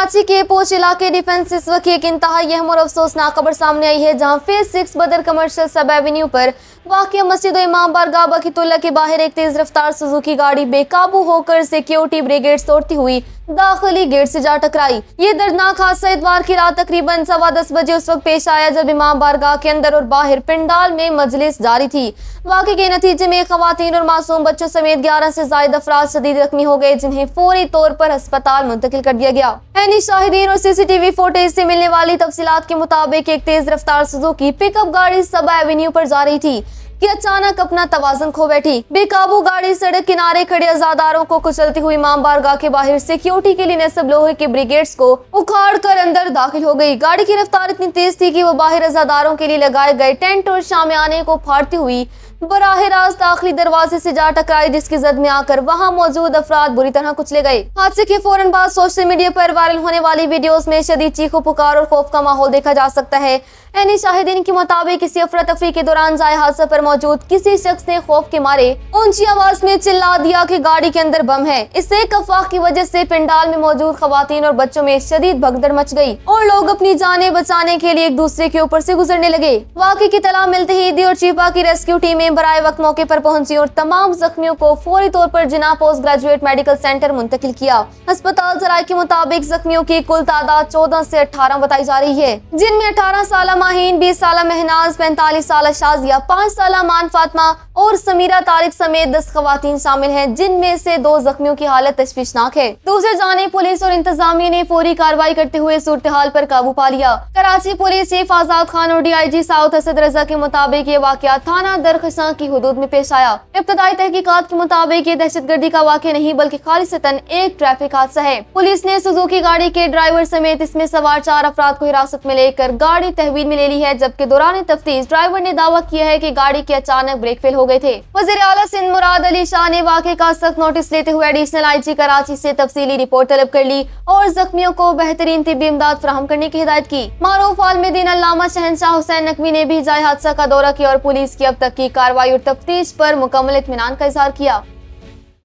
कराची के पोच इलाके डिफेंस इस वक्त एक इंतहा अहम और अफसोसनाक खबर सामने आई है, जहां फेज 6 बदर कमर्शियल सब एवेन्यू पर वाक़िया मस्जिद इमाम बारगाह बकीतुल्ला के बाहर एक तेज रफ्तार सुजुकी गाड़ी बेकाबू होकर सिक्योरिटी ब्रिगेड तोड़ती हुई दाखिली गेट से जा टकराई। ये दर्दनाक हादसा इतवार की रात तकरीबन 10:15 बजे उस वक्त पेश आया जब इमाम बारगाह के अंदर और बाहर पंडाल में मजलिस जारी थी। वाक़े के नतीजे में खवातीन और मासूम बच्चों समेत 11 से ज्यादा अफराद शदीद जख्मी हो गए, जिन्हें फौरी तौर पर अस्पताल मुंतकिल कर दिया गया। ऐनी शाहिदीन और सीसीटीवी फुटेज से मिलने वाली तफसीलात के मुताबिक एक तेज रफ्तार सुजुकी पिकअप गाड़ी सबा एवेन्यू पर जा रही थी कि अचानक अपना तवाज़ुन खो बैठी। बेकाबू गाड़ी सड़क किनारे खड़े अज़ादारों को कुचलती हुई इमाम बारगाह के बाहर सिक्योरिटी के लिए नस्ब लोहे के ब्रिगेड्स को उखाड़ कर अंदर दाखिल हो गई। गाड़ी की रफ्तार इतनी तेज थी कि वो बाहर अज़ादारों के लिए लगाए गए टेंट और शामियाने को फाड़ती हुई बराह रास्त आखिरी दरवाजे से जा टकराई, जिसकी जद में आकर वहां मौजूद अफराद बुरी तरह कुचले गए। हादसे के फौरन बाद सोशल मीडिया पर वायरल होने वाली वीडियोस में शदीद चीखों पुकार और खौफ का माहौल देखा जा सकता है। ऐनी शाहिदीन के मुताबिक किसी अफरा तफरी के दौरान जाए हादसा पर मौजूद किसी शख्स ने खौफ के मारे ऊंची आवाज में चिल्ला दिया कि गाड़ी के अंदर बम है। इससे एक अफवाह की वजह से पंडाल में मौजूद खवातीन और बच्चों में शदीद भगदड़ मच गई और लोग अपनी जानें बचाने के लिए एक दूसरे के ऊपर से गुजरने लगे। वाक़े की तला मिलते ही ईदी और चीपा की रेस्क्यू टीमें बराए वक्त मौके पर पहुंची और तमाम जख्मियों को फौरी तौर पर जिना पोस्ट ग्रेजुएट मेडिकल सेंटर मुंतकिल किया। अस्पताल जराये के मुताबिक जख्मियों की कुल तादाद 14 से 18 बताई जा रही है, जिनमें 18 साल माहीन, 20 साल महनाज, 45 साल शाजिया, 5 साल मान फातिमा और समीरा तारिक समेत 10 खवातीन शामिल हैं, जिनमें से 2 जख्मियों की हालत तशवीशनाक है। दूसरी जानिब पुलिस और इंतजामिया ने फौरी कार्रवाई करते हुए सूरत हाल पर काबू पा लिया। कराची पुलिस चीफ आजाद खान और DIG साउथ असद रजा के मुताबिक ये वाकया थाना दरखशां की हुदूद में पेश आया। इब्तदाई तहकीकात के मुताबिक ये दहशतगर्दी का वाकया नहीं बल्कि खालिसतन एक ट्रैफिक हादसा है। पुलिस ने सुजुकी गाड़ी के ड्राइवर समेत इसमें सवार 4 अफराद को हिरासत में लेकर गाड़ी तहवील में ले ली है, जबकि दौरान तफ्तीश ड्राइवर ने दावा किया है कि गाड़ी के अचानक ब्रेक फेल हो गए थे। वज़ीर आला सिंध मुराद अली शाह ने वाकये का सख्त नोटिस लेते हुए एडिशनल IG कराची से तफसीली रिपोर्ट तलब कर ली और जख्मियों को बेहतरीन तिब्बी इमदाद फराहम करने की हिदायत की। मारूफ आलम दीन अल्लामा शहनशाह हुसैन नकवी ने भी जाए हादसा का दौरा किया और पुलिस की अब तक की कार्रवाई और तफ्तीश पर मुकम्मल इत्मीनान का इजहार किया।